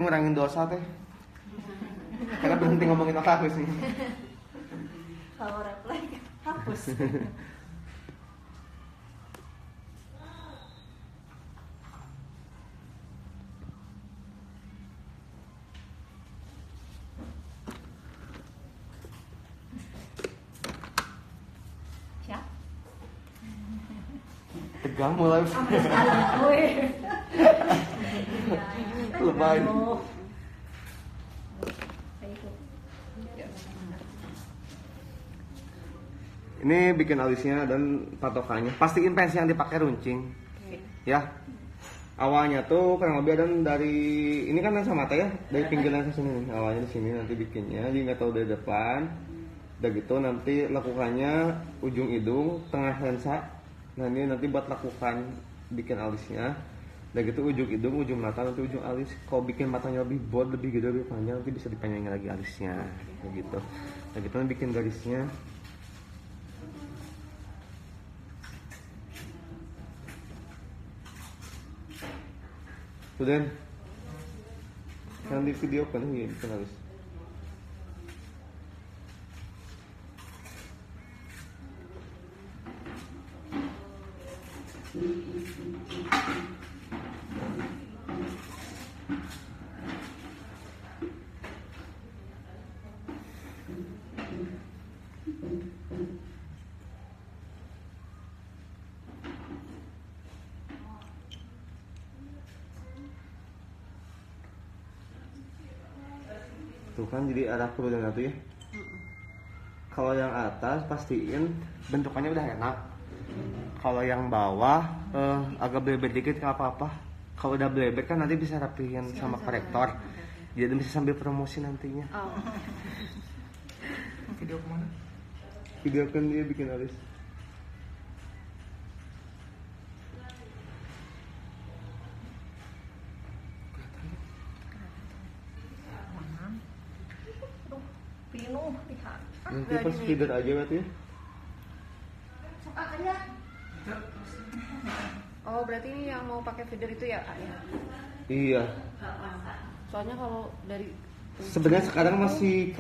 ngurangin dosa teh. Karena berhenti ngomongin otak sih. Kalau reply hapus. Siap. Tegang mulai. Lebay. Ini bikin alisnya dan patokannya. Pastiin pens yang dipakai runcing. Ya. Awalnya tuh kurang lebih ada dari ini kan lensa mata ya, dari pinggiran ke sini nih. Awalnya di sini nanti bikinnya, jadi nggak tahu dari depan. Udah gitu nanti lakukannya ujung hidung, tengah lensa. Nah ini nanti buat lakukan bikin alisnya. Udah gitu ujung hidung, ujung mata, nanti ujung alis. Kalau bikin matanya lebih bold, lebih gede, lebih panjang, nanti bisa dipanjangin lagi alisnya. Kayak gitu. Udah gitu nanti bikin garisnya. Sudah. Yang di video kan ini bikin alis. Tuh kan jadi arah kerudan itu ya. Kalau yang atas pastiin bentukannya udah enak. Kalau yang bawah agak belebet dikit nggak apa-apa. Kalau udah belebet kan nanti bisa rapihin sama korektor. Jadi bisa sambil promosi nantinya. Oh. Video kemana? Video kan dia bikin alis. Pinuh lihat. Nanti pas feeder aja berarti ya. Suka aja. Oh berarti ini yang mau pakai feeder itu ya Kak ya? Iya. Soalnya kalau dari Sebenarnya sekarang masih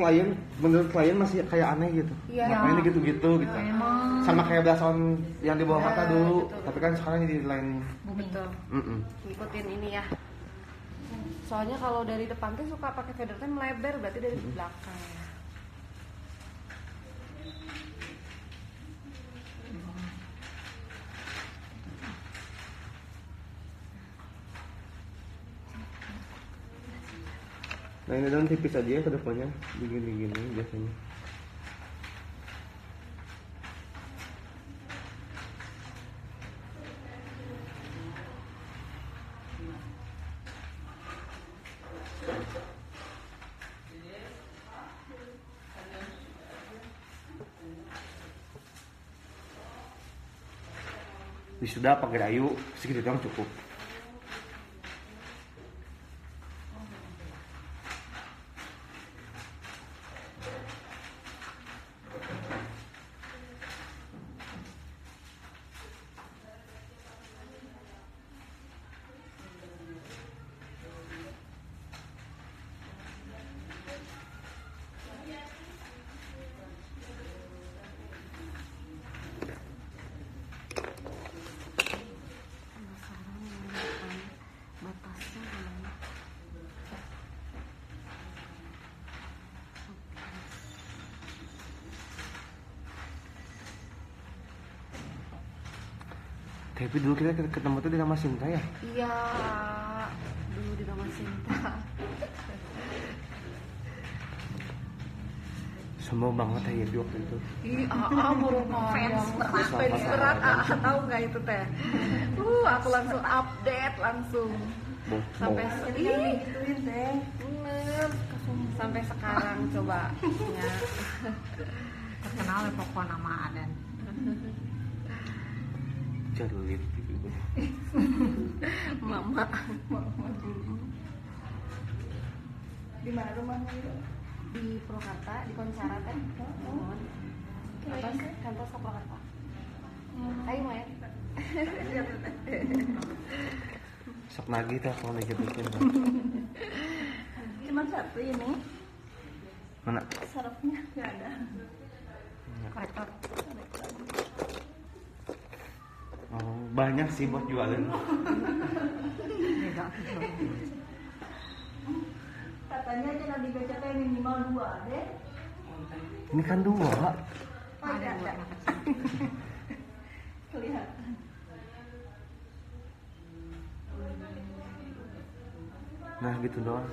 menurut klien masih kayak aneh gitu. Iya. Ngapain gitu-gitu gitu. Emang Sama kayak belasan yang di bawah mata dulu, betul. tapi kan sekarang jadi lain. betul. Ngikutin ini ya. Soalnya kalau dari depan tuh suka pakai feeder tuh melebar, berarti dari belakang. Nah ini daun tipis aja ya ke depannya, begini-gini biasanya. Wisuda pakai dayu segitu doang cukup. Tapi dulu kita ketemu tuh di Nama Sinta ya? Iya, dulu di Nama Sinta. Sombong banget ya di waktu itu. Ih, baru fans berat, tahu nggak itu teh? Aku langsung update langsung. Sampai gituin teh. Bener. Sampai sekarang coba. Ya. Terkenal ya pokok nama Adan. Jarulit gitu. Mama. Di mana rumahnya itu? Di Purwakarta, di Koncara kan? Kantor ke Purwakarta. Ayo mau ya? Sok nagih teh kalau bikin. cuma satu ini. Mana? Sarafnya nggak ada. Korektor. Oh, banyak sih buat jualan. Beda. Katanya jangan dibaca minimal 2 deh. Ini kan 2. Oh, Ada ada. buat anak kecil. Kelihatan. Nah gitu doang.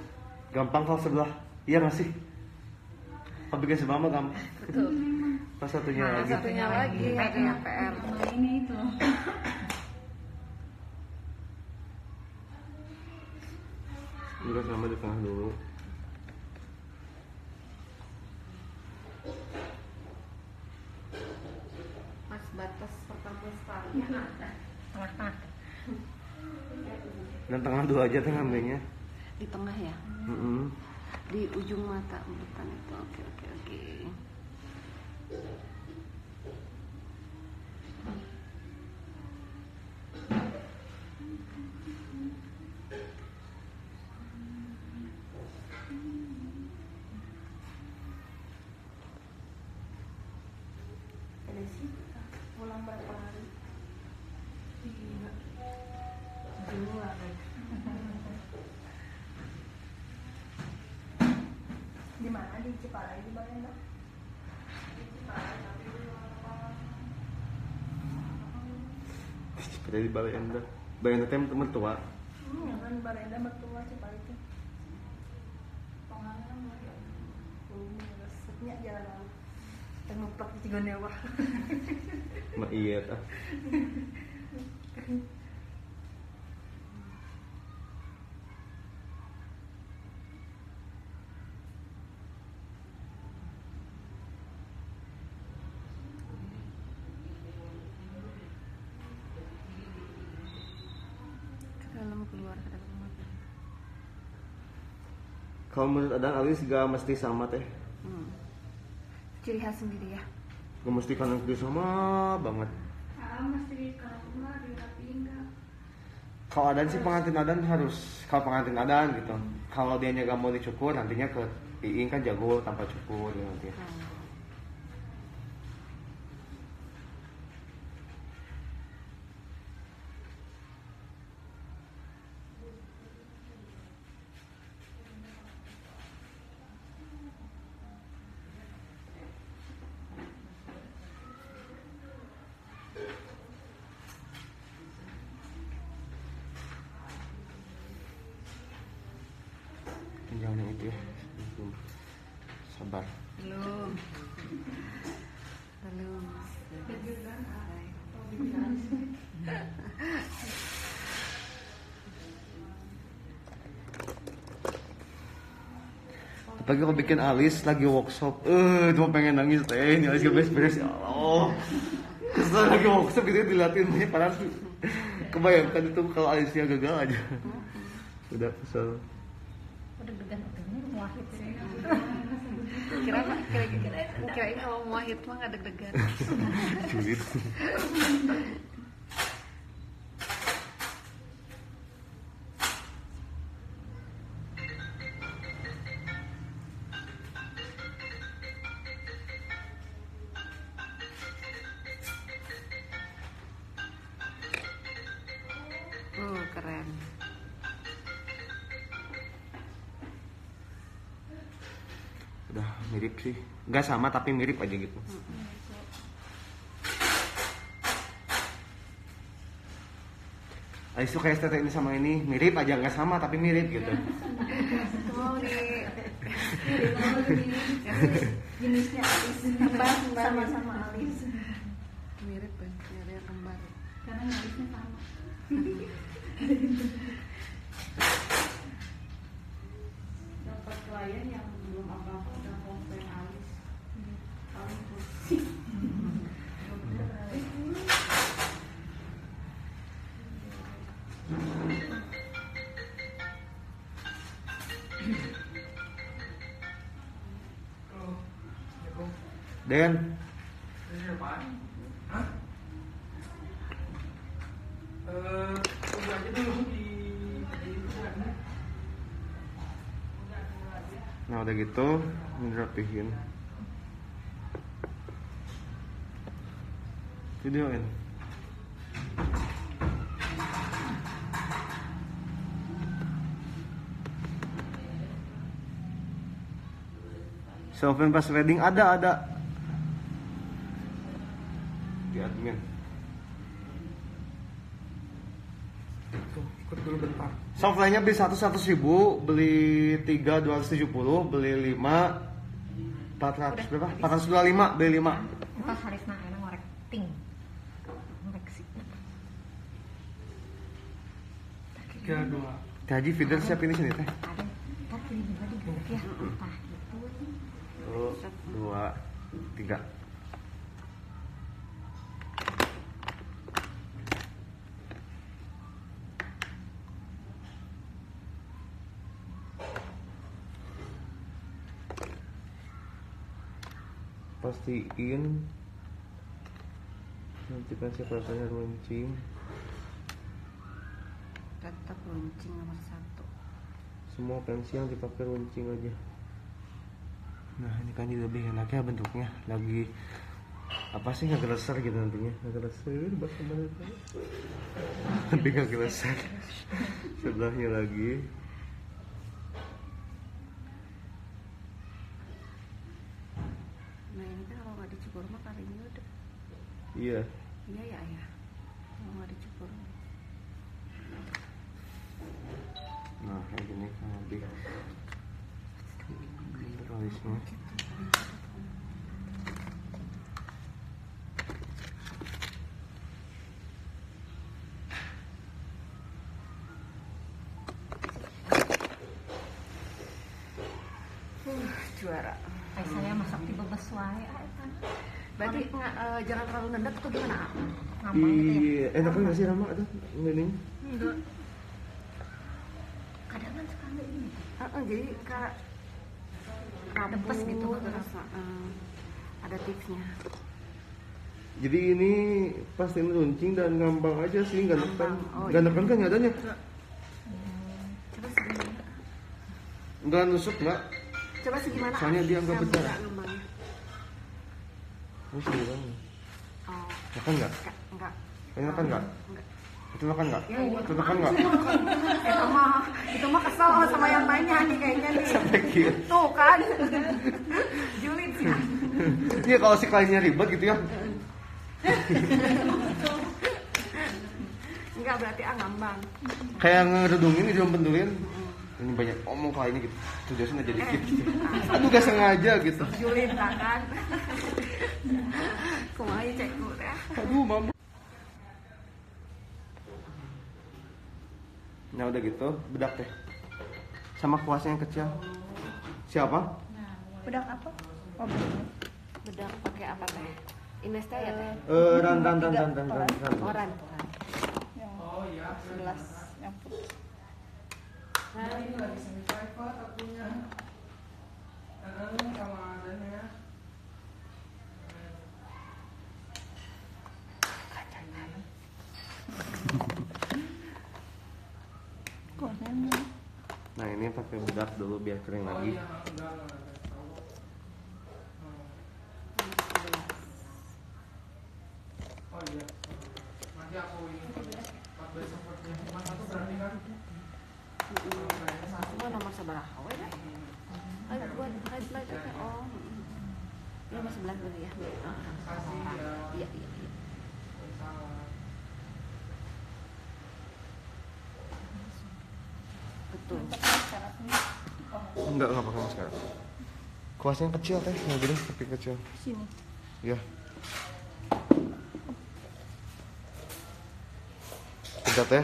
Gampang kalau sebelah. Iya nggak sih? Kalau bikin sebelah mah gampang. Betul. Pas satunya Nah, lagi. Satunya lagi ada PR. Nah, ini itu. Juga sama di tengah dulu. Mas batas pertama startnya ada. Tengah-tengah. Dan tengah 2 aja tengah ambilnya. Di tengah ya? Mm-mm. Di ujung mata bukan itu. Oke. Ada sih. Pulang berapa hari? 2 deh. Di mana? Di Ciparai di Barenda? Seperti di balai enda. Balai enda tem temen tua. Yang kan Barenda mertua Ciparai itu. Resepnya jalan lalu. Tengok tak di Cigonewa. Ma iya tah. Ke dalam keluar ke dalam. Kalau menurut Adan alis gak mesti sama teh. Ciri khas sendiri ya. Gak mesti kanan kiri sama banget. Mesti di rumah dirapiin enggak? Kalau Adan sih pengantin Adan harus, kalau pengantin Adan gitu. Kalau dia gak mau dicukur nantinya ke Iing kan jago tanpa cukur gitu nanti. Jangan yang itu ya. Sabar. Belum. Apalagi kalau bikin alis lagi workshop, cuma pengen nangis teh, ini alis gak beres-beres ya Allah. Kesel lagi workshop gitu diliatin banyak padahal kebayangkan itu kalau alisnya gagal aja. Udah kesel. Deg-degan ini wahid sih. Kirain kalau mau wahid mah nggak deg-degan. Sulit. Keren. Udah mirip sih, nggak sama tapi mirip aja gitu. Alis tuh kayak estetik ini sama ini mirip aja, nggak sama tapi mirip gitu. Mau nih. Jenisnya alis. Sama-sama alis. Mirip kan, mirip kembar. Karena alisnya sama. Dapat klien yang belum apa-apa udah komplain alis. Paling pusing. Den, Tunggu aja dulu di Nah udah gitu, ini rapihin. Videoin. Self and pass wedding ada. Di admin. Ikut dulu bentar. Softline-nya beli 100.000, beli 3 270, beli 5 400 berapa? 425, beli 5. Pas Harisna enak ngorek ting. Ngorek sih. 3, 2. Teh Haji feeder siapin di sini teh. Ada. Ntar pilih juga di grup ya. Nah gitu. 1 2 3. Pastiin nanti kasih rasanya runcing. Tetap runcing nomor 1. Semua pensi yang dipakai runcing aja. Nah ini kan jadi lebih enaknya bentuknya lagi apa sih nggak geleser gitu nantinya nggak geleser bahasa mana lebih nggak geleser sebelahnya lagi. Nah ini kan kalau nggak dicukur mah karinya udah. Iya. Iya ya ayah. Kalau nggak dicukur. Nah kayak gini kan lebih alisnya. Juara. Kayak saya masak tiba besuai. Berarti jangan terlalu nendang atau gimana? Ngambang gitu ya. Iya, enak nggak sih Rama ada ini? Enggak. Kadang kan suka nggak ini. Jadi kak Depes gitu, terasa, ada tipsnya. Jadi ini pastiin runcing dan ngambang aja sih, nggak neken. Oh, Nggak neken kan nggak adanya? Coba segimana? Nggak nusuk nggak? Coba segimana? Soalnya dia nggak Ngambang, benar. ngambangnya. Ini sih bang. Oh, Makan nggak? enggak. Ini makan nggak? Enggak. Itu makan nggak? Ya, Itu makan nggak? Itu mah kesel sama yang mainnya nih kayaknya nih. Sampai gitu. Tuh kan. Julid sih. Iya kalau si kliennya ribet gitu ya. Enggak berarti ngambang. Kayak ngedudungin, diombentuin. Ini banyak omong kliennya gitu. Tujuannya jadi gitu. Aduh gak sengaja gitu. Julid kan. Kumaha cek dulu ya. Aduh mama. Nah udah gitu, bedak teh. Sama kuasnya yang kecil. Siapa? Bedak apa? Oh, bedak pakai apa teh? Inesta ya teh? Ran. Oh, ran. Oh iya. 11 yang putih. Nah ini lagi semi private akunya. Sama adanya. Nah ini pakai bedak dulu biar kering lagi. Oh iya. Nanti aku ini 14 sepertinya. Cuma 1 berarti kan? Semua nomor seberapa we deh? Buat highlight aja. Oh. Ya nomor 11 dulu ya. Kasih ya. Iya. Salah. Betul. Enggak pakai masker. Kuasnya yang kecil teh, yang gede tapi kecil. Sini. Ya. Bedak ya.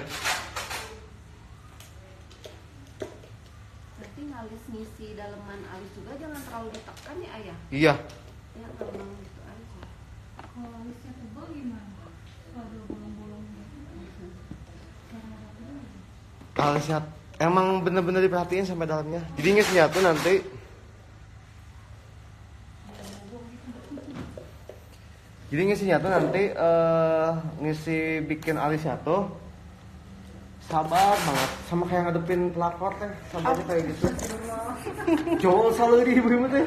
Berarti ngalis ngisi daleman alis juga jangan terlalu ditekan ya ayah. Iya. Ya memang gitu aja. Kalau alisnya tebal gimana? Ada bolong-bolongnya. Alisnya emang bener-bener diperhatiin sampai dalamnya. Jadi ngisnya tuh nanti ngisi bikin alisnya tuh sabar banget sama kayak ngadepin pelakor teh sabarnya kayak gitu. Cowok selalu di ibu-ibu teh.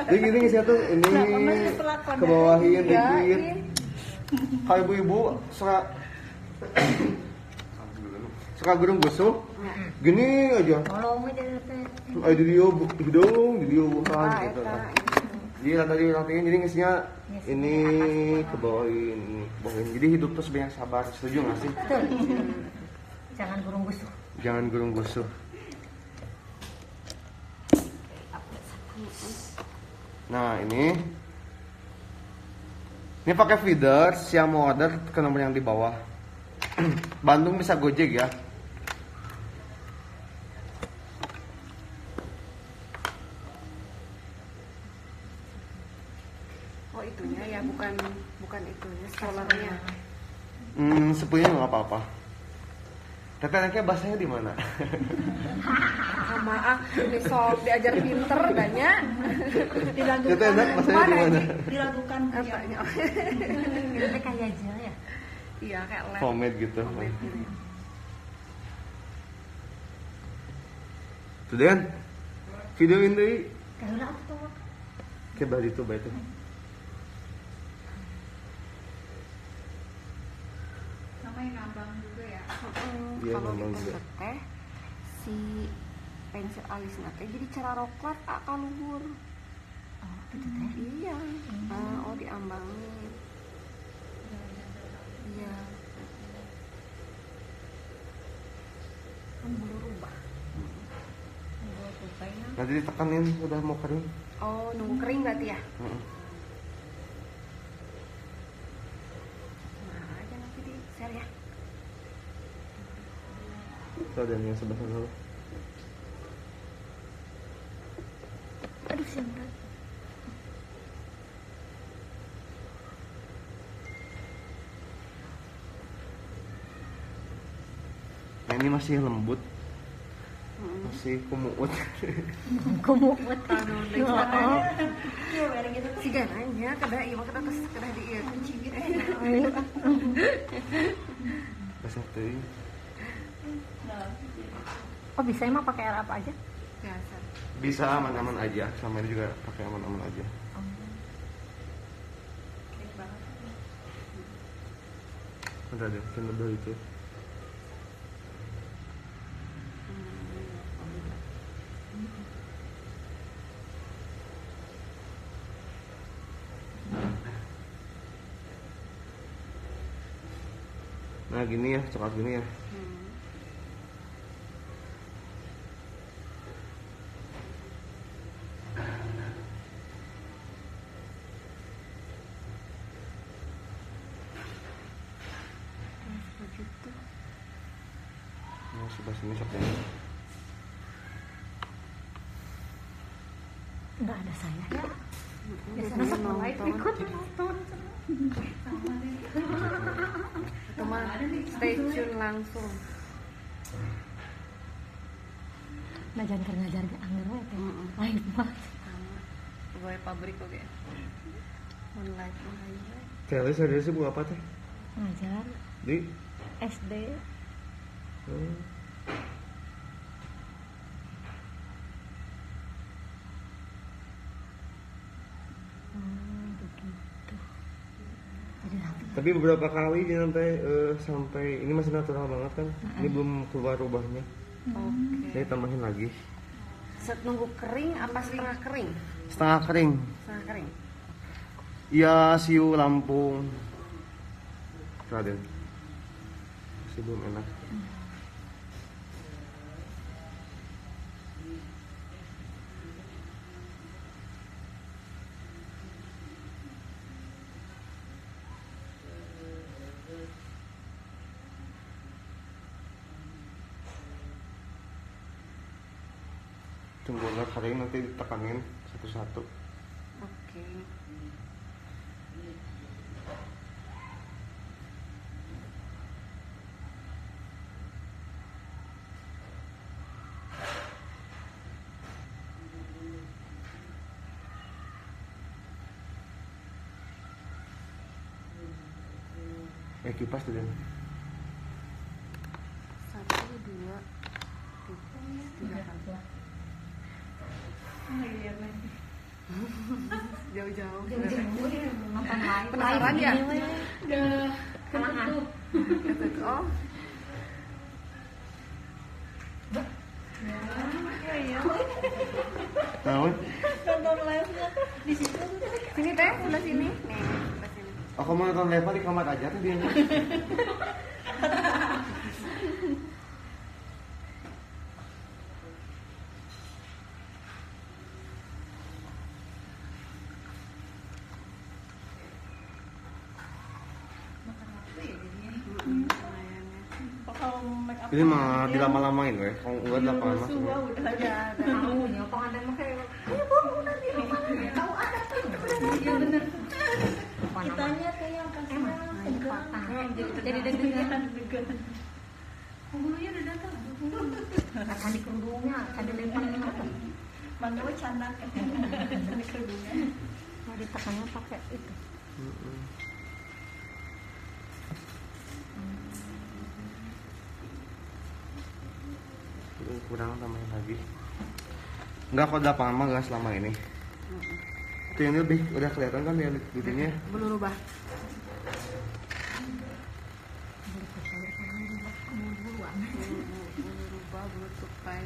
Jadi gini sih tuh ini ke bawahin dikit. Kalau ibu-ibu suka gurung busuk, gini aja. Tolong aja teh. Di dia hidung, di dia bukan gitu. Jadi tadi latihan jadi ngisinya ini ke bawahin. Jadi hidup terus banyak sabar. Setuju nggak sih? Betul. Jangan gurung busuk. Jangan gurung busuk. Nah ini pakai feeder, yang mau order ke nomor yang di bawah. Bandung bisa Gojek ya. Oh itunya ya, bukan itunya, scrollernya. Sepunya nggak apa-apa. Tapi anaknya bahasanya di mana? Maaf, ini sok diajar pinter banyak. Itu enak bahasanya di mana? Dilakukan Katanya. Itu kayak aja ya. Iya kayak lab. Homemade gitu. Tuh Dan, videoin deh. Kalau aku tuh Coba itu, baik itu. namanya ngambang juga ya. Iya, Kalau memang kita juga. teh si pensil alis nate jadi cara roklat akan luhur. oh gitu teh. Iya. Oh diambangin. Iya. Kan bulu rubah. Bulu rubahnya. Nanti ditekanin udah mau kering. Oh nunggu kering berarti ya? Heeh. Nah aja nanti di share ya. Tuh Dan yang sebelah sana lo. Aduh siapa? Nah, ini masih lembut, masih kumuut. Kumut. Si gananya kada iya kada terus kada di ieu cigit. Basah teuing. Oh bisa emang pakai air apa aja? Biasa. Bisa aman-aman aja, sama ini juga pakai aman-aman aja. Udah deh, kan udah itu. Nah gini ya, coklat gini ya. Begitu. Nah sebelah sini coklat. Enggak ada saya ya. Biasanya sama live ikut nonton. Itu mah stay tune langsung. Nah jangan ngajar ke anggar we teh. Live mah. Pegawai pabrik oke. Online. Tele sadar sih buat apa teh? Ngajar Di? SD. Hmm. Begitu. Jadi rapi. Tapi beberapa kali dia sampai ini masih natural banget kan? Ini belum keluar rubahnya. Oke. Jadi tambahin lagi. Set nunggu kering apa setengah kering? Setengah kering. Setengah kering. Iya, siu Lampung. Raden. Masih belum enak. Tunggu agak kering nanti ditekanin satu-satu. Oke. Kipas tuh Dan. 1, 2, 3, 4. Lihat lagi. Jauh-jauh. Nonton live. Penasaran ya? Udah Kalangan. Gitu. Oh, iya. Naon? Nonton live-nya di situ. sini teh, sebelah sini. Nih, sebelah sini. Aku mau nonton level di kamar aja tuh dia. Kalau make up Ini mah dilama-lamain weh. Kalau enggak Iya, 8 mas. suah udah aja. Tahu nya pengantin mah kayak Tahu ada tuh. Iya bener. apa namanya? Kitanya kayak yang kasih Emang jadi deg-degan. Penghulunya udah datang. akan di kerudungnya, akan dilempar apa? Mangga we candak. Ini kerudungnya. Mau ditekannya pakai itu. Kurang tambahin lagi. Enggak kok 8 mah enggak selama ini. Itu yang lebih udah kelihatan kan ya dutinya. Belum rubah. Rubah belum tupai.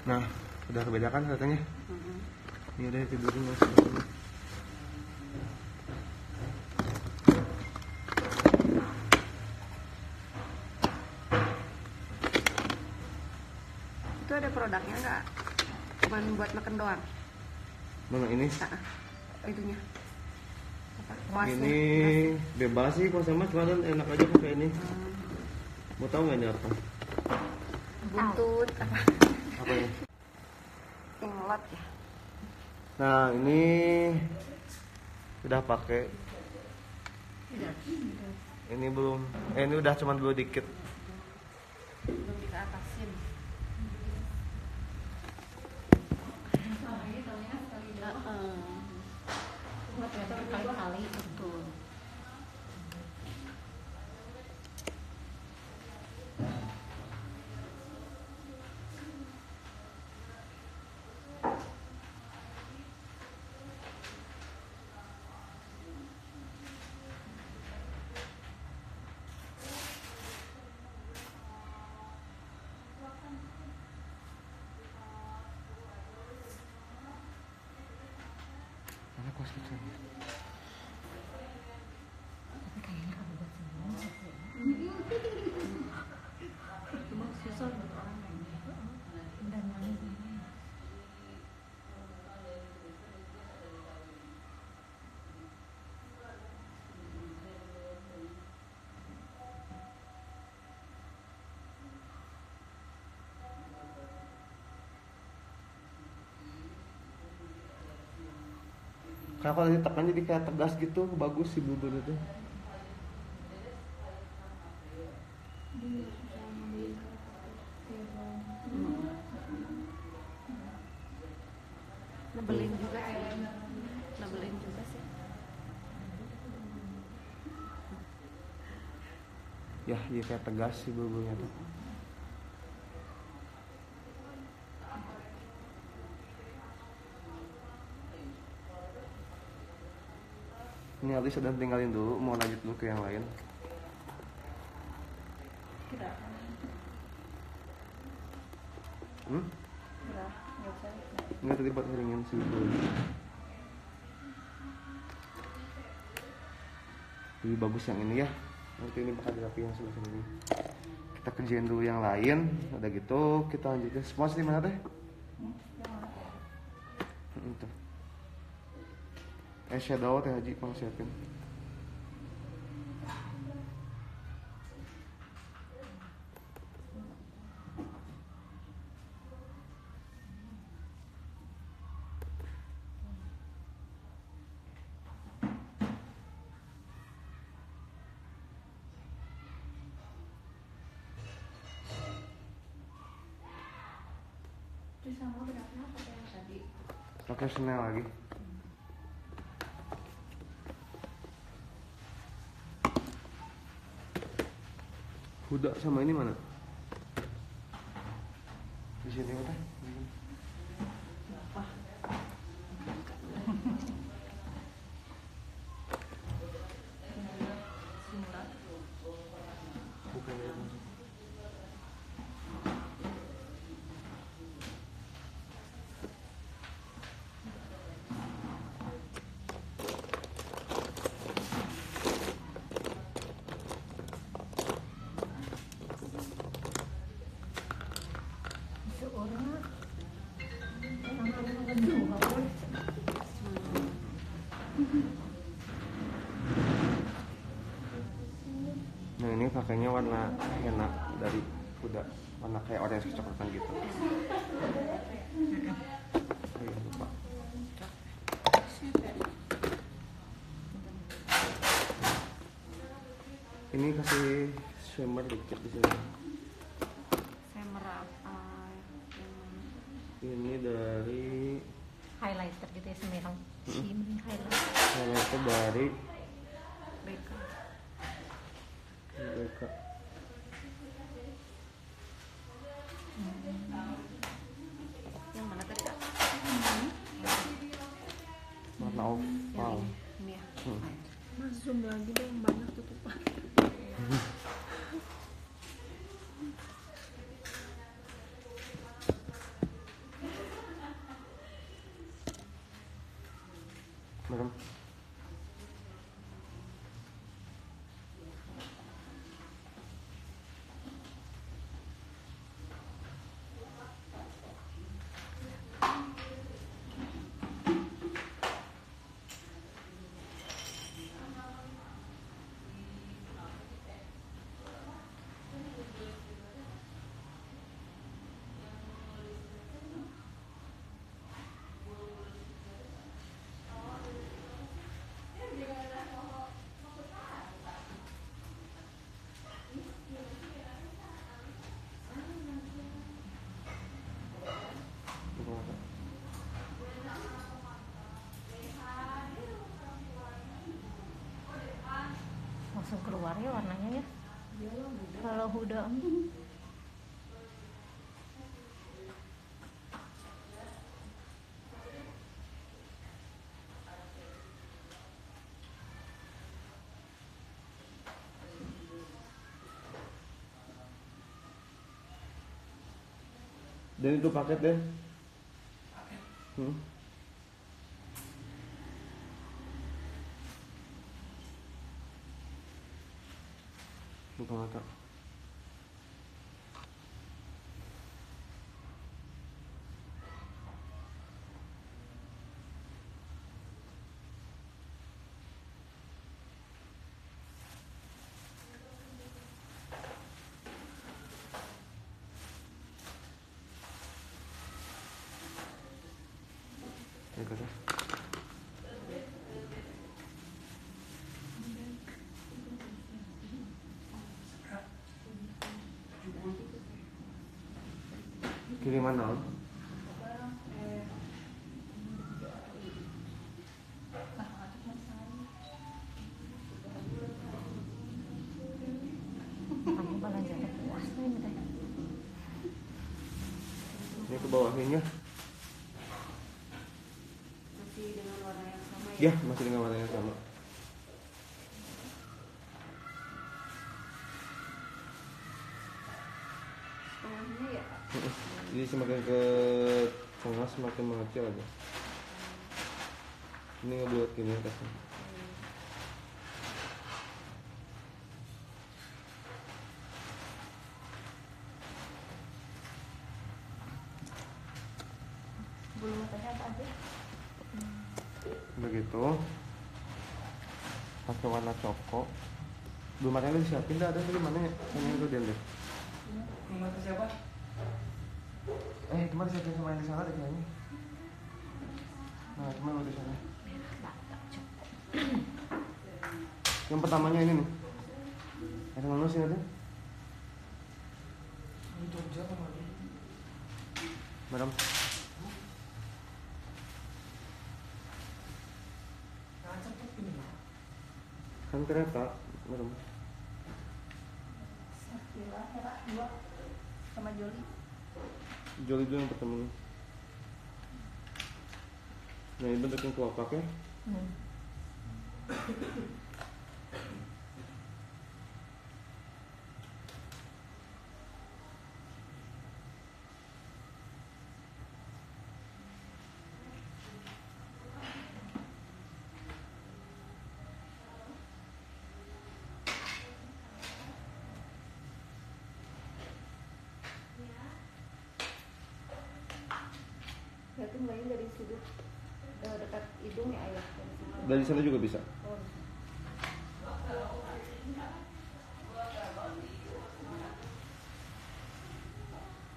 Nah, udah kebedakan katanya. Ini udah tidurin mas. Itu ada produknya nggak? Cuman buat makan doang. Mana ini? Itunya. Apa? Kuasnya. Ini bebas sih kalau sama cuma enak aja pakai ini. Mau tahu nggak ini apa? Buntut apa? Apa ini? Inglot ya. Nah ini udah pakai. Ini belum. Ini udah cuma dulu dikit. Belum kita atasin. Berkali-kali betul. Mana kos kecil? Tapi kayaknya kamu buat semua. Cuma susah buat orang lain. Dan manis. Karena kalau ditekan jadi kayak tegas gitu, bagus sih bubur itu. Nebelin juga sih. Nebelin juga sih. Ya, iya kayak tegas sih buburnya tuh. Ini Ali sedang tinggalin dulu, mau lanjut dulu ke yang lain. Kira. Kira. Nggak usah. Enggak tadi buat ngeringin si bubur. Lebih bagus yang ini ya. Nanti ini bakal dirapi yang sebelah sini. Kita kerjain dulu yang lain. Udah gitu kita lanjutin. Spons di mana teh? Itu. Shadow teh Haji mau siapin. Terus sama berapa apa yang tadi? Profesional lagi. Huda sama ini mana? Di sini apa? Bukan ya. Nah ini pakainya warna henna dari kuda, warna kayak orange kecoklatan gitu. Iya lupa. Ini kasih shimmer dikit di sini. Saya merapa Ini dari highlighter gitu ya, semerang shimmer highlighter. kalau itu dari Beka. Beka. Yang mana tadi Kak? Warna oval. Ini ya. Hmm. Mas zoom lagi deh yang banyak tutupan. Merem. Langsung keluar ya warnanya ya. Kalau udah Dan itu paket deh. Buka mata. Ini kata. Kiriman naon? kamu belanjanya puas nih teh. Ini ke bawahnya. Masih dengan warna yang sama ya? Ya, masih dengan warna yang sama. Tengahnya ya? Jadi semakin ke tengah semakin mengecil aja. Ini ngebuat gini atasnya. Bulu matanya apa aja? Begitu. Pakai warna coko. Belum matanya udah disiapin dah, ada di mana ya? Ini itu dia deh. Mata siapa? Cuma disiapin sama yang di sana deh kayaknya. Nah, cuma udah di sana. Yang pertamanya ini nih. Ada mana sih ada? Ini Jogja apa lagi? Merem. Kan kereta merem. Sakila, Hera, 2 sama Joli. Joli itu yang pertama. Nah ini bentuknya kelopak ya. Berarti mulainya dari sudut dekat hidung ya ayah. Dari sana juga bisa. Oh.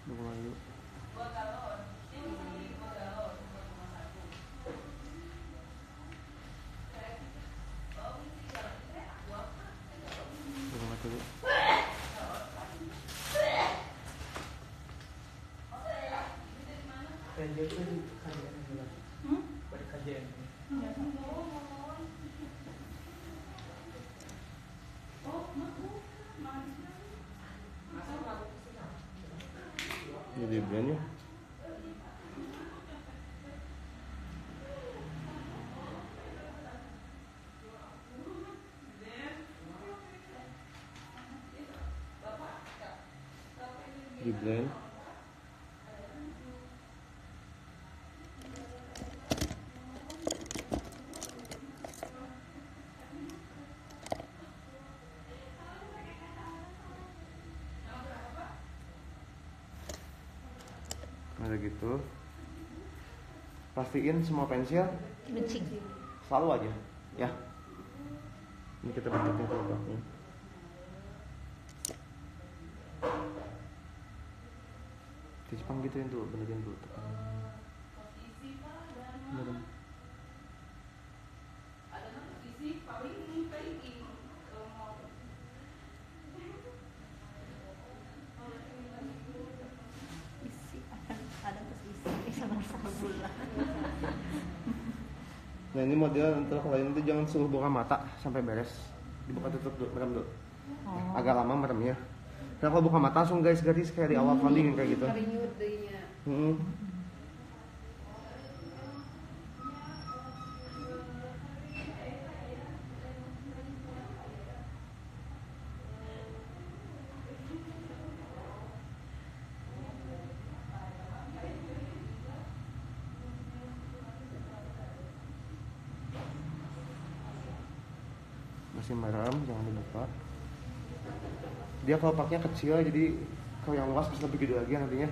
Melayu. Buka mata dulu. Kajian itu di kajian juga. Pada kajian. Jadi brand ya. Di blend. Ada gitu. Pastiin semua pensil Bencing. selalu aja, ya. Ini kita bentuknya kelopaknya. Di Jepang gitu yang tuh, benerin dulu. Benerin. Isi akan ada terus isi sama sabula. Nah ini model untuk kalian itu jangan suruh buka mata sampai beres. Dibuka tutup dulu, merem dulu. Oh. Agak lama meremnya. Nah kalau buka mata langsung garis-garis kayak di awal founding kayak gitu. Karinyut deunya. Masih merem, jangan dibuka. Dia kelopaknya kecil, jadi kalau yang luas bisa lebih gede lagi nantinya.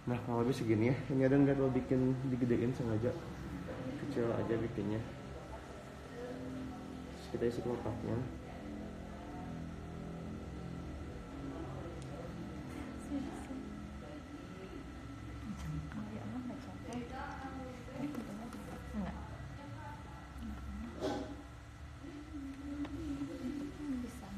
Nah kalau lebih segini ya, ini ada nggak lo bikin digedein sengaja, kecil aja bikinnya. Terus kita isi kelopaknya. Kalau ya Allah nggak capek. Enggak. Bisa.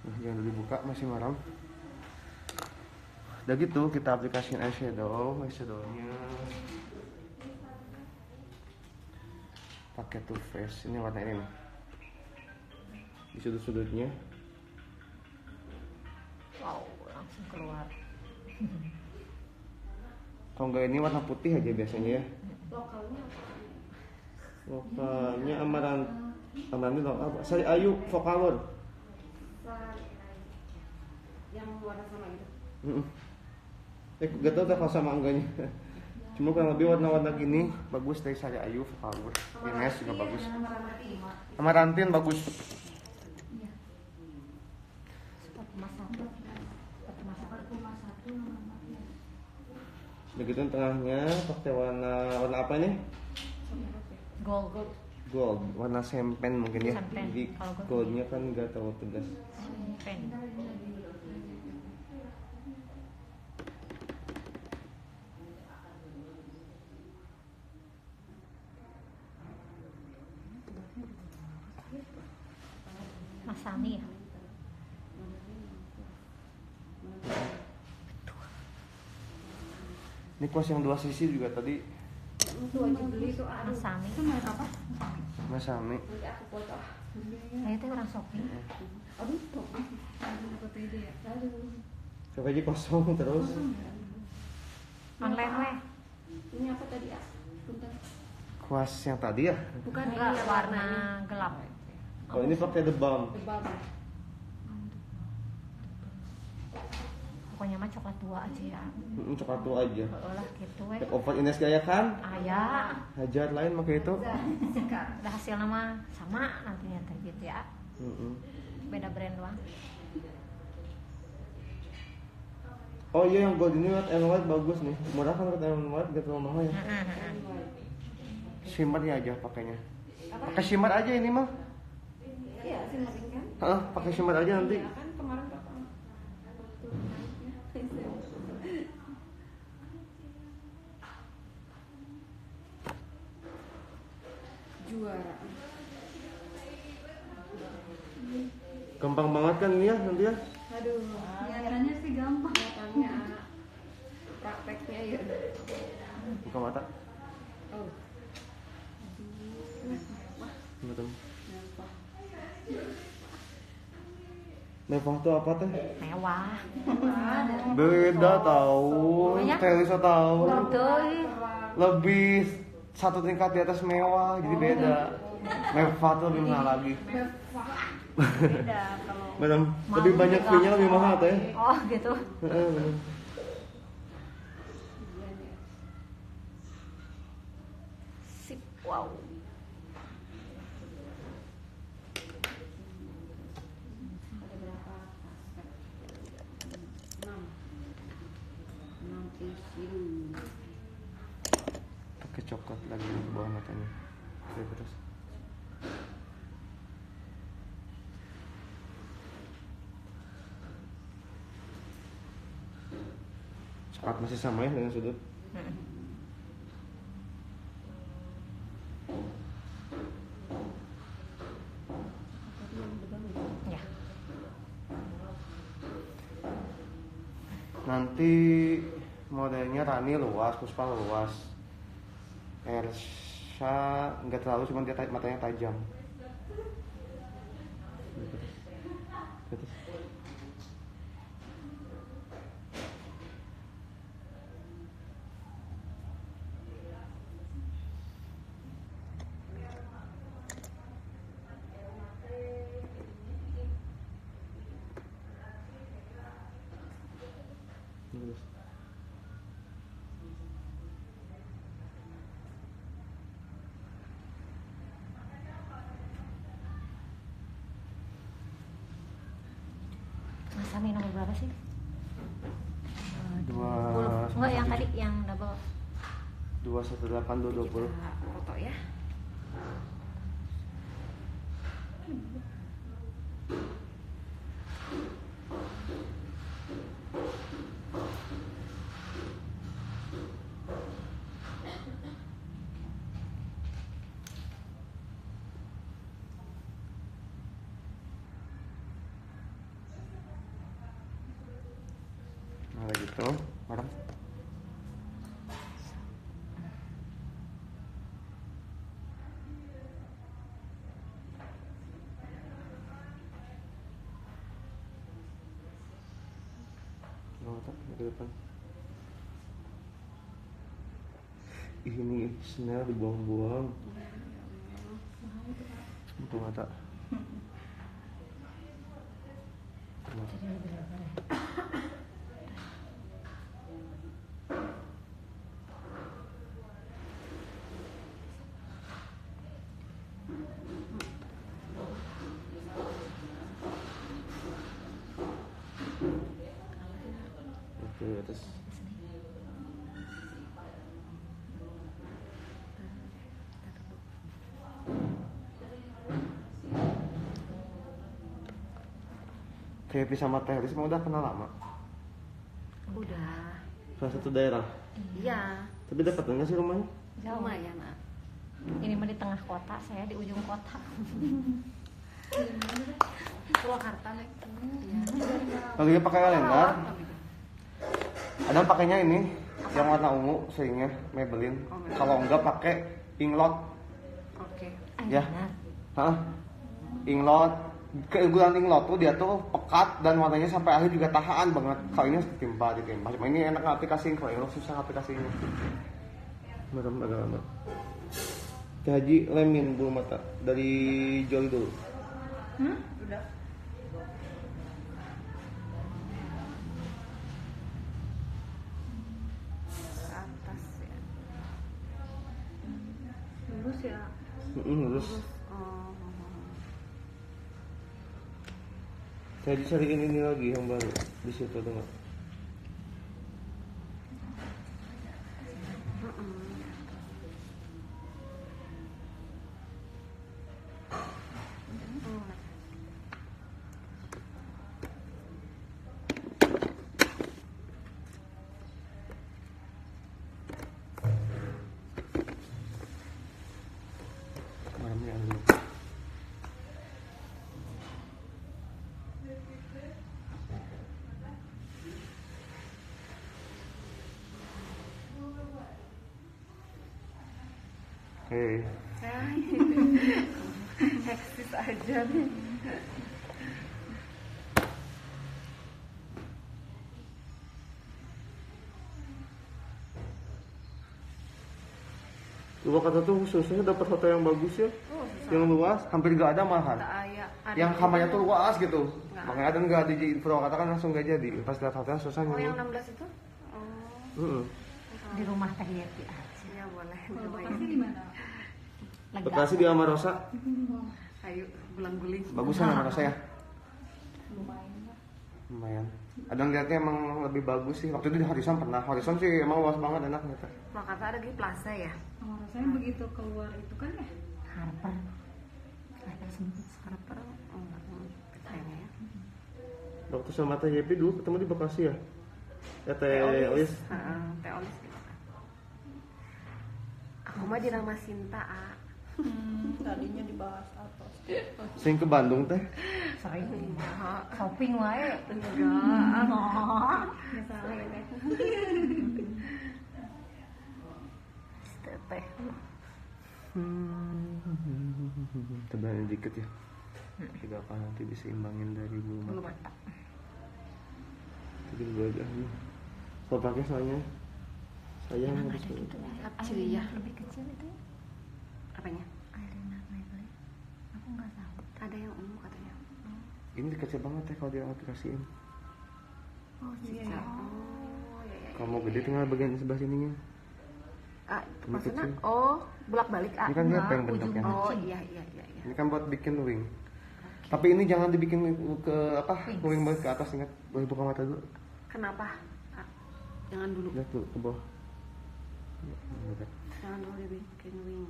Nah jangan dulu dibuka, masih maram. Udah gitu kita aplikasiin eyeshadownya. pakai Too Faced. Ini warna ini nih. Di sudut-sudutnya. Wow, langsung keluar. Kalau nggak ini warna putih aja biasanya ya. Lokalnya apa? Lokalnya Amaranti loh apa? Sari Ayu Vocalor. Yang warna sama itu. Gak tau kalau sama enggaknya. Cuma kurang lebih warna-warna gini bagus dari Sari Ayu Vocalor. Ines juga bagus. Amarantin bagus. Begitu tengahnya pakai warna apa ini? Gold. Gold, warna sempen mungkin ya. Sempen. Jadi Kalau gold goldnya kan nggak terlalu tegas. Pen. Masami ya. Ini kuas yang 2 sisi juga tadi Itu aja beli tuh. Aduh. Masami. Itu merek apa? Masami. Nanti aku foto. Nah, itu orang shopping. Aduh, tuh. Buat ide ya. Aduh. Coba aja kosong terus. Online weh. Ini apa tadi ya? Punten. Kuas yang tadi ya. Bukan ini Enggak, ya warna warnanya. gelap. Kalau ini pakai The Balm. Tebal. Pokoknya mah coklat tua aja ya. Coklat tua aja. Olah gitu weh. Take over Ines gaya kan? Aya. Hajar lain pakai itu. Udah hasil nama sama nantinya teh gitu ya. Beda brand doang. Oh iya yang gold ini Red and White bagus nih. Murah kan Red and White gak terlalu mahal ya. Shimmer ya aja pakainya. Pakai shimmer aja ini mah. Iya, sih mending kan. Heeh, pakai shimmer aja nanti. Ya kan kemarin Bapak. Juara. Gampang banget kan ini ya nanti ya. Aduh. Kelihatannya sih gampang. Kelihatannya prakteknya ya. Buka mata. Oh. Betul. Nampak. Mewah tuh apa teh? Mewah. Beda tahu. Banyak. Teresa tahu. Betul. Lebih satu tingkat di atas mewah jadi beda. Mewah tuh lebih mahal lagi. Beda kalau Betul. mau Lebih banyak juga. fee-nya lebih mahal teh. Oh, gitu. Heeh, bener. Sip. Wow. Ada berapa kaset? 6 tisu. Pakai coklat lagi di bawah matanya. Oke, terus. Coklat masih sama ya dengan sudut. Ya. Nanti modelnya Rani luas, Puspa luas. Ersha nggak terlalu, cuma dia matanya tajam. Terus. Terus. Masami nomor berapa sih? Dua. Enggak yang tadi yang double. 218220. Foto ya. Nah, gitu. Barang. mata ke depan. Ini snare dibuang-buang. Butuh mata. Jadi lebih lebar ya. Oke, atas. Kayak sama Teris mah udah kenal lama. Udah. Salah satu daerah. Iya. Tapi dapat enggak sih rumahnya? Jauh. Lumayan, ah. Ini mah di tengah kota, saya di ujung kota. Purwakarta nih. Iya. Kalau dia pakai kalender, ada pakainya ini yang warna ungu seringnya Maybelline. Kalau enggak pakai Inglot. Oke. Ya. Benar. Hah? Inglot. Keunggulan Inglot tuh dia tuh pekat dan warnanya sampai akhir juga tahan banget. Kalau ini ditimpa. Cuma ini enak aplikasiin, kalau Inglot susah aplikasinya. Merem agak lama. Teh Haji lemin bulu mata dari Joli dulu. Udah. Ke atas ya. Lurus ya. Terus Oh. Teh Haji cariin ini lagi yang baru di situ tuh nggak? Malamnya dulu. Hei, Eksis aja nih. Purwakarta tuh susahnya dapat hotel yang bagus ya, yang luas, hampir gak ada malahan. Tak ayah. Yang kamarnya tuh luas gitu, Nggak makanya ada nggak di Purwakarta kan langsung gak jadi. Pas lihat hotel susah Oh, nih. yang 16 itu? Oh. Heeh. Di rumah Teh Yeti aja. Iya, boleh. Kalau Lumayan. Bekasi di mana? Lega. Bekasi di Amarosa, Ayo, guling-guling. bagusan Amarosa ya. Lumayan lah. Lumayan. Ada ngeliatnya emang lebih bagus sih. Waktu itu di Horizon pernah. Horizon sih emang luas banget, enak ternyata. Purwakarta ada di Plaza ya? Oh, rasanya begitu keluar itu kan ya. Harper. Harper sempit. Harper. Oh, enggak. Kayaknya ya. Waktu sama Teh Yepi dulu ketemu di Bekasi ya. Ya Teh Olis. Heeh, Teh Olis gitu kan. Aku mah di Rama Sinta, ah. Tadinya dibahas atas. Sing ke Bandung teh. Sering. Enggak. Shopping wae. Enggak. Nggak salah ya teh. Teh. Tebalnya dikit ya. Tiga apa nanti diseimbangin dari bulu Bulu mata. mata. Jadi dua aja. Kalau pakai soalnya sayang Emang harus ada gitu ya. Kecil ya. Lebih kecil itu ya. Apanya? Eyeliner Maybelline. Aku nggak tahu. Ada yang ungu katanya. Ini kecil banget ya kalau dia aplikasiin. Oh, Iya, Cica. iya. Oh, ya ya. Kalau mau gede tinggal bagian sebelah sininya. Ah, Ini maksudnya kecil. oh, bolak-balik ah. Ini kan dia Enggak, pengen bentuknya. ujung. Oh, Kucing. iya iya iya iya. Ini kan buat bikin wing. Tapi ini jangan dibikin ke apa? Wing banget ke atas, ingat. Boleh buka mata dulu. Kenapa? Ah, jangan dulu. Lihat tuh ke bawah. Jangan dulu dibikin wing.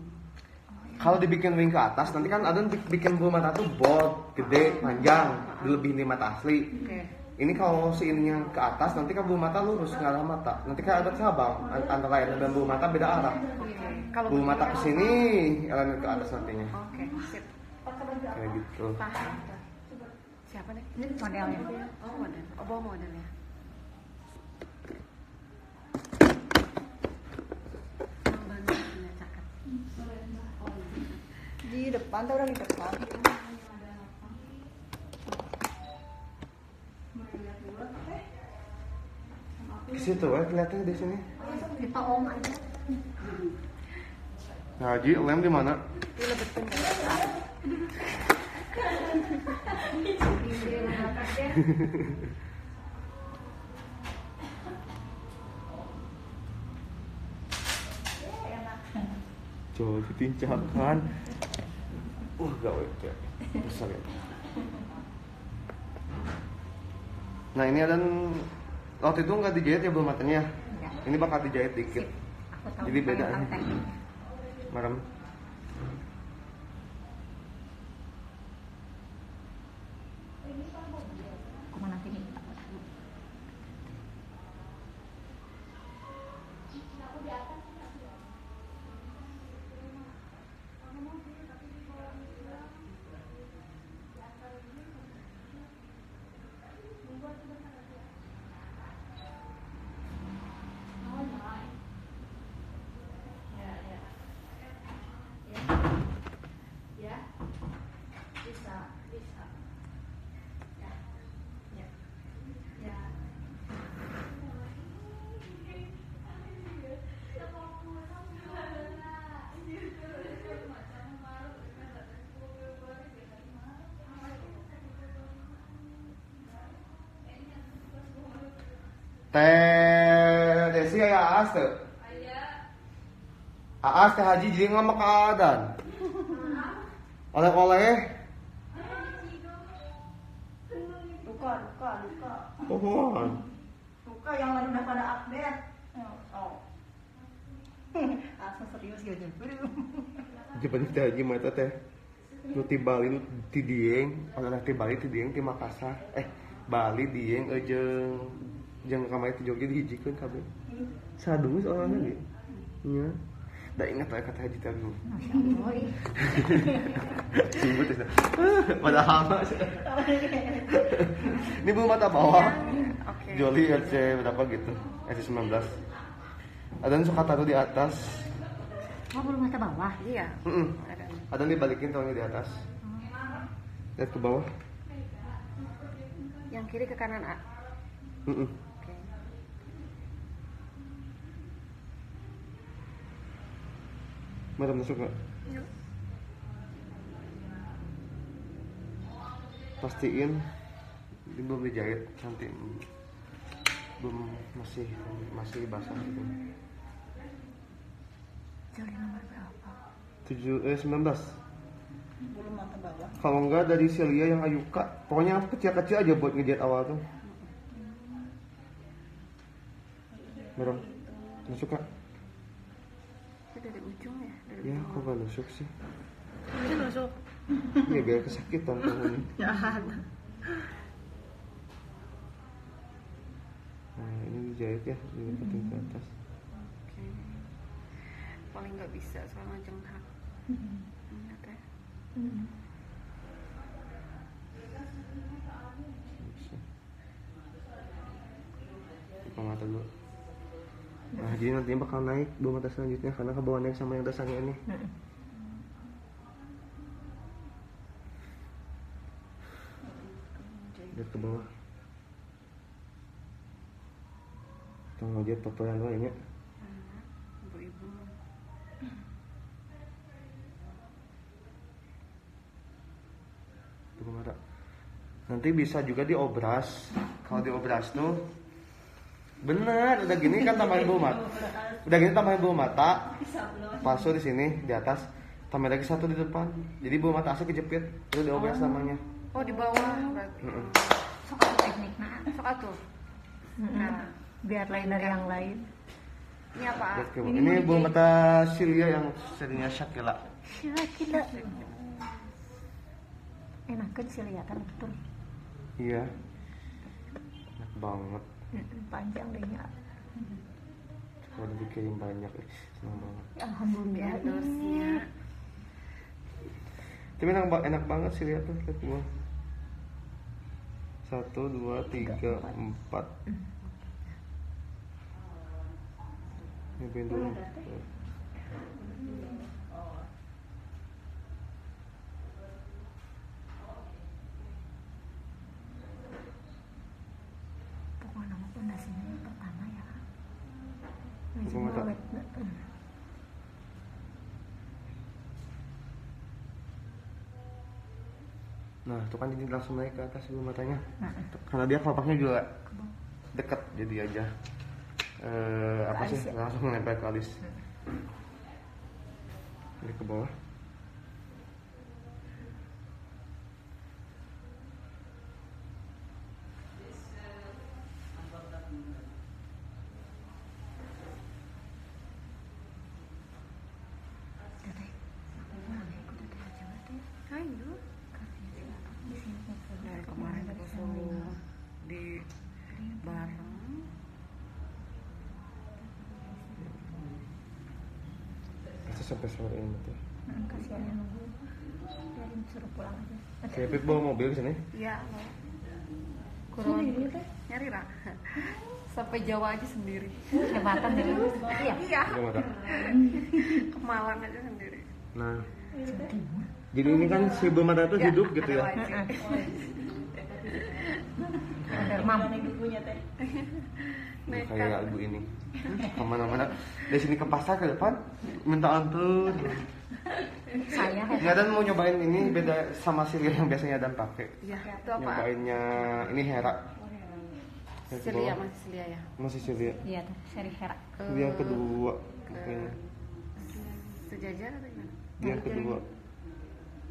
Kalau dibikin wing ke atas, nanti kan ada bikin bulu mata tuh bold, gede, panjang, dilebihin dari mata asli. Oke. Ini kalau si ininya ke atas, nanti kan bulu mata lurus ke arah mata. Nanti kan ada cabang antara eyeliner dan bulu mata beda arah. Oke. Kalau Bulu mata ke sini, eyeliner ke atas nantinya. Oke, sip. Kayak gitu. Paham. Siapa nih? Ini modelnya. Oh, model. Oh, bawa modelnya. Bang Banu punya cakep. Di depan tuh udah di depan. Di situ kelihatannya di sini. Kita om aja. Nah, Haji, lem di mana? Coba ditincakan. Gawe ya. Besar ya. Nah, ini ada waktu itu nggak dijahit ya belum matanya. Ini bakal dijahit dikit. Aku tahu. Jadi beda. Tahu teknik. Maram. Aku mau nanti minta. Teh Desi aya Aas teh. Aas teh Haji jadi ngama keadaan. Oleh-oleh. Luka. Pohon. Luka yang lain udah pada update. Oh. Asa serius ya belum. Jepang teh Haji mah eta teh. Nu ti Bali nu ti Dieng, anu ti Bali ti Dieng ti Makassar. Bali Dieng jeung kamari ti Jogja dihijikeun kabeh. Sadung soalna ge. Nya. Da ingat wae kata Haji tadi. Sibut itu. Padahal mah. Ini bulu mata bawah. Oke. Joli RC berapa gitu? RC 19. Ada yang suka taruh di atas. Oh, bulu mata bawah. Iya. Ada yang dibalikin taruhnya di atas. Lihat ke bawah. Yang kiri ke kanan A. Heeh. Oke. Madam suka. Pastiin ini belum dijahit nanti belum masih basah gitu. Joli nomor berapa? 19. Bulu mata bawah. Kalau enggak dari Celia yang Ayuka, pokoknya kecil-kecil aja buat ngejahit awal tuh. Madam, suka? Itu dari ujung ya? Dari Ya, kok gak nusuk sih? Ini nusuk. Ya biar kesakitan tangannya. Jahat. Nah, ini dijahit ya, dilipatin ke atas. Oke. Paling nggak bisa soalnya jenghak. Ingat ya. Bisa. Buka mata dulu. Nah, jadi nantinya bakal naik bulu mata selanjutnya karena kebawa naik sama yang dasarnya ini. Lihat ke bawah. Tunggu aja foto yang lainnya. Ibu-ibu. Tunggu mata. Nanti bisa juga diobras. Kalau diobras tuh bener, udah gini kan tambahin bulu mata. Udah gini tambahin bulu mata. Palsu di sini di atas. Tambah lagi satu di depan. Jadi bulu mata asli kejepit. Itu diobras namanya. Oh di bawah berarti. Sok atuh teknikna. Sok atuh. Nah, Biar lain dari yang lain. ini apa? Lihat ke bawah. Ini bulu mata Celia yang serinya Shakila. Kita enakan sih liatan betul. Iya. Enak banget. Panjang deh ya. Kalau dikirim banyak, senang banget. Alhamdulillah. Endorse-nya. Tapi enak banget sih lihat tuh, lihat gua. 1, 2, 3, 4. Nyobain dulu. Pokoknya nama pondasinya yang pertama ya. awet. Nah, itu kan jadi langsung naik ke atas bulu matanya. Karena dia kelopaknya juga dekat, jadi aja apa sih langsung nempel ke alis. Ini ke bawah. Ayo. Dari kemarin aku suruh di bareng. Itu sampai sore ini tuh. Kasihan yang nunggu. Biarin suruh pulang aja. Kayak Pip bawa mobil ke sini. Iya, Kurang nyari Ra. Sampai Jawa aja sendiri. hebatan ya. Iya. Iya, Gak mata. ke Malang aja sendiri. Nah, jadi ini kan si bulu mata itu hidup gitu ya. Ada mam. Nah, kayak ibu ini kemana-mana dari sini ke pasar ke depan minta antun. Saya Ya dan mau nyobain ini beda sama Silia yang biasanya dan pakai. Iya, itu apa? Nyobainnya ini Hera. Yang ke Celia, bawah. masih Celia ya. Masih Silia. Iya tuh, seri Hera. Dia yang kedua kayaknya. Sejajar atau gimana? Dia yang kedua.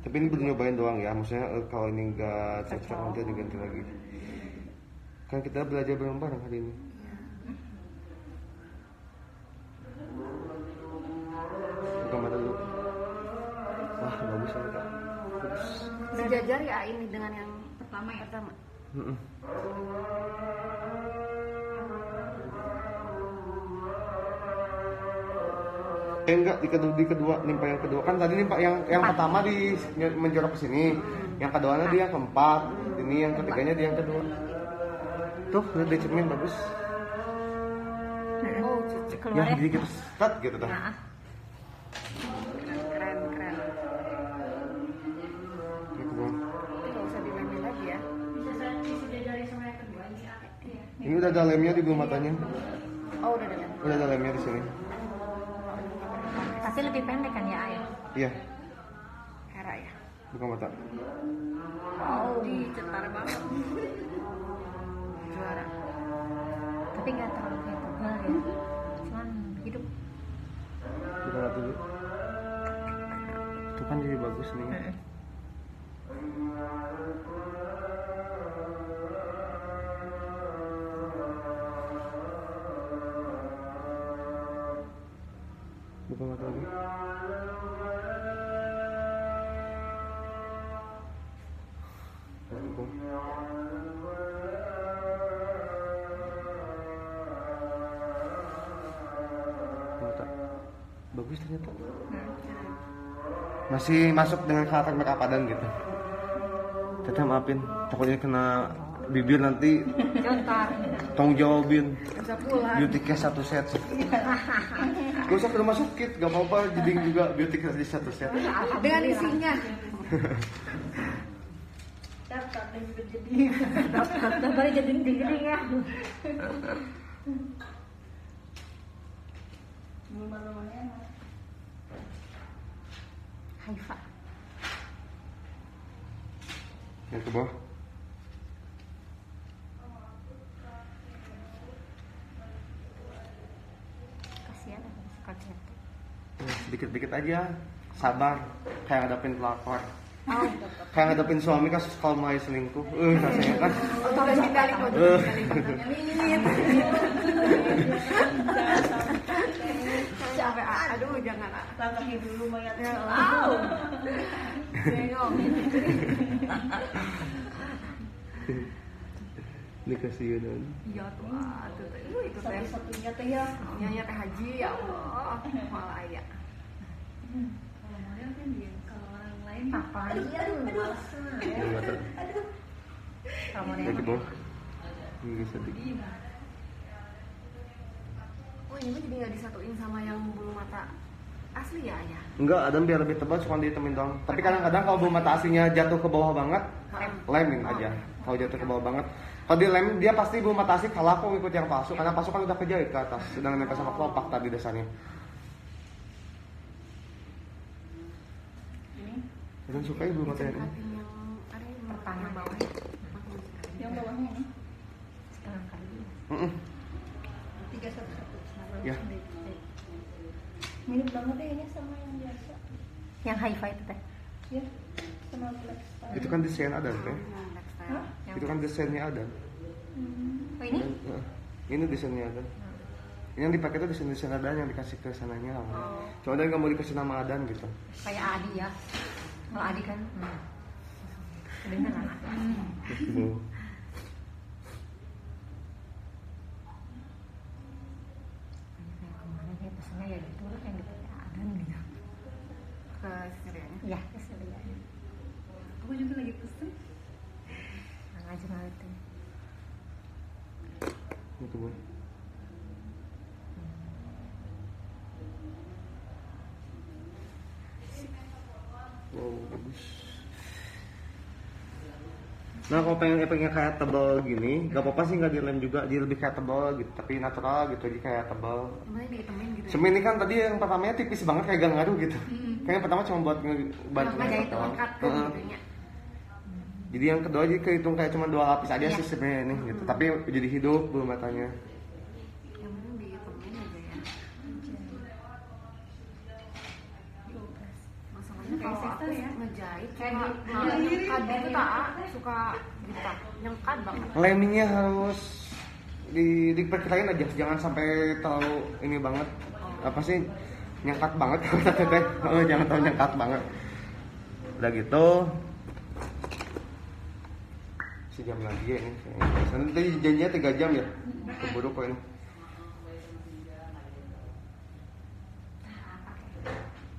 Tapi ini belum nyobain doang ya. Maksudnya kalau ini enggak cocok nanti diganti lagi. Kan kita belajar bareng-bareng hari ini. Buka mata dulu. Wah, bagus banget Kak. Bagus. Sejajar ya ini dengan yang pertama ya? Pertama. Mm-mm. Enggak di kedua nimpa yang kedua kan tadi nimpa yang pertama di menjorok ke sini, yang keduanya dia yang keempat, ini yang ketiganya dia yang kedua. Tuh lihat di cermin bagus. Oh, cuci. Keluar Ya ya. jadi gitu start gitu dah. Nah, Keren. Gitu dong. Ini nggak usah dilembir lagi ya. Ini udah ada lemnya di bulu matanya, Oh, udah ada. udah ada lemnya di sini. pasti lebih pendek kan ya ayah. Iya, Hera ya. buka mata. Oh, dicetar banget. Juara. Tapi nggak terlalu kayak tebal ya. Cuman hidup. Buka mata dulu. Itu kan jadi bagus nih. Buka mata lagi. Buka. Mata. Bagus ternyata. Masih masuk dengan karakter make up padan gitu. Teteh maafin, takutnya kena bibir nanti Jontar. tanggung jawabin. Bisa pulang. Beauty case 1 set. Gak usah ke rumah sakit, gak apa-apa. Jadi juga beauty case 1 set. Dengan isinya. Udah balik jadi gede ya. Haifa. Yang ke bawah. Kasihan aku suka lihat. Sedikit-dikit aja. Sabar. Kayak ngadepin pelakor. Oh, Kayak ngadepin suami kasus kalau mau selingkuh. Rasanya kan. udah dikali kok. Capek. Aduh, jangan. Langkahi dulu mayatnya. Wow. Bengong. Dikasihin. Iya tuh. Aduh, itu teh. Satu-satunya teh ya. Nyanya teh haji ya Allah. Malah ya. Kalau model kan dia, kalau orang lain Apa? males. Buka mata. Kamu Yang ke bawah. Ini sedikit. Oh, ini mah jadi nggak disatuin sama yang bulu mata asli ya, ayah? Enggak, Adam biar lebih tebal cuma ditemin doang. Tapi kadang-kadang kalau bulu mata aslinya jatuh ke bawah banget, lemin aja. Kalau jatuh ke bawah banget, Kalau dilem dia pasti belum atasi kalah kok ikut yang palsu karena palsu kan udah kejahit ke atas sedang nempel sama kelopak tadi dasarnya. Ini Dan suka ibu materi. Pertama bawah. yang bawahnya ini. Setengah kali. 311. Ya. Mirip banget ya ini sama yang biasa. Yang hi-fi itu teh. Ya, sama Black Star. Itu kan desain Adan teh. Hah? Itu kan desainnya Adan. Oh ini? Ini desainnya Adan. Ini yang dipakai itu desain Adan yang dikasih ke sananya. Cuma Adan nggak mau dikasih nama Adan gitu. Kayak Adi ya. Kalau Adi kan. Beneran. Gitu. Kayak kemarin kayak pesannya ya gitu yang dipakai Adan gitu. Ke Sirianya. Iya, keselian. Aku juga lagi pesen. Ngajeng itu. Gitu boy. Wow, bagus. Nah, kalau pengen efeknya kayak tebal gini, gak apa-apa sih nggak dilem juga, dia lebih kayak tebal gitu, tapi natural gitu, jadi kayak tebal. Sebenarnya dihitamin gitu. Semen ini kan tadi yang pertamanya tipis banget kayak gak ngaruh gitu. Kayaknya pertama cuma buat ngebantu Ngejahit doang. lengkap tuh gitu nya. Jadi yang kedua jadi kehitung kayak cuma 2 lapis aja sih sebenarnya ini gitu. Tapi jadi hidup belum matanya. Yang penting dihitamin aja ya. Masalahnya kalau aku ngejahit suka nyengkat gitu tak, suka gitu tak, nyengkat banget. Lemingnya harus diperkirain aja, jangan sampai terlalu ini banget. Apa sih nyangkat banget kalau kata teteh. Jangan terlalu nyangkat banget. Udah gitu. Sejam lagi ya ini. Nanti tadi janjinya 3 jam ya. Keburu kok ini.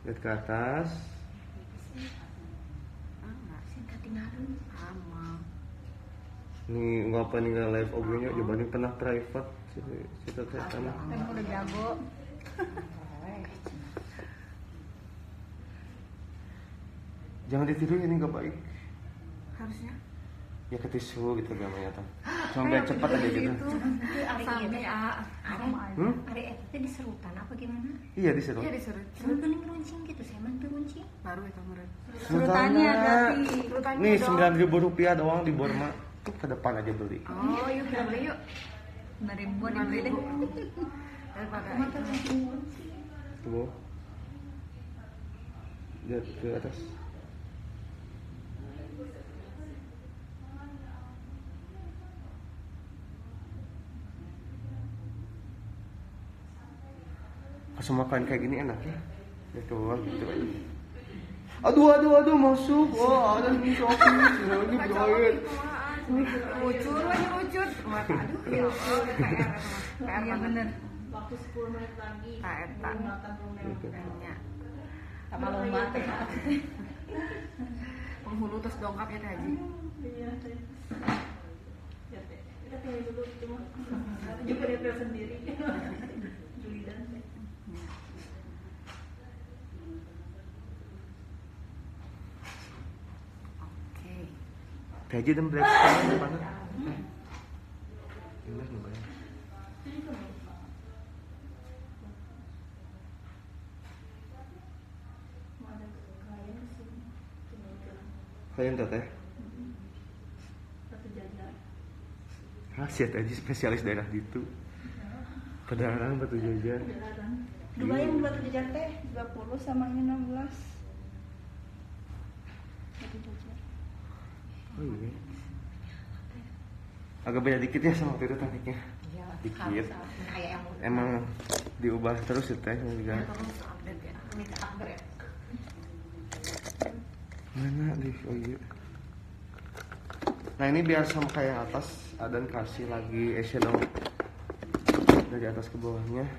Lihat ke atas. Enggak sih ketinggalan sama. Nih nggak apa nih nggak live OG-nya, dibanding pernah private si teteh sama. Kan udah jago. Jangan ditiru ini nggak baik. Harusnya Ya ke tisu gitu gamanya tuh. Cuma biar cepat aja gitu. sampai Hari itu diserutan apa gimana? Iya disuruh. iya disuruh. Seru gening runcing gitu, saya mantu runcing. Baru itu meren. Serutannya Serutannya nih dong. Rp9.000 doang di Borma. Tuh ke depan aja beli. Oh, yuk kita beli yuk. 5.000 dibeli deh. Daripada Tuh. Lihat ke atas. Pas makan kayak gini enak ya. Ya keluar gitu aja. Aduh masuk. Wah, ada nih Shopee. Lagi berdoa. Lucut aja lucut. Mata aduh ya Allah, PR. PR Iya bener. Waktu 10 menit lagi. Taetan. Makan belum Nya. Sama lomba teh. Penghulu terus dongkap ya Teh Haji. Iya, Teh. Ya, Teh. Kita tinggal dulu cuma juga dia sendiri. Julidan, Teh. Oke. Gaji dan black star mana? Ini juga ya. Mau ada klien kesini. Tinggal bilang, Kalian teteh. satu jajar. Khasiat aja spesialis daerah gitu. Pedagang batu jajar. Jalan. Dua yang batu jajar teh 20 sama ini 16. Batu jajar. Oh iya. Agak beda dikit ya sama waktu itu tekniknya. Iya, Dikit. kayak yang Emang diubah terus ya teh juga. Tolong update ya. minta upgrade. Mana di oh iya. Nah ini biar sama kayak atas, Adan kasih lagi eyeshadow dari atas ke bawahnya.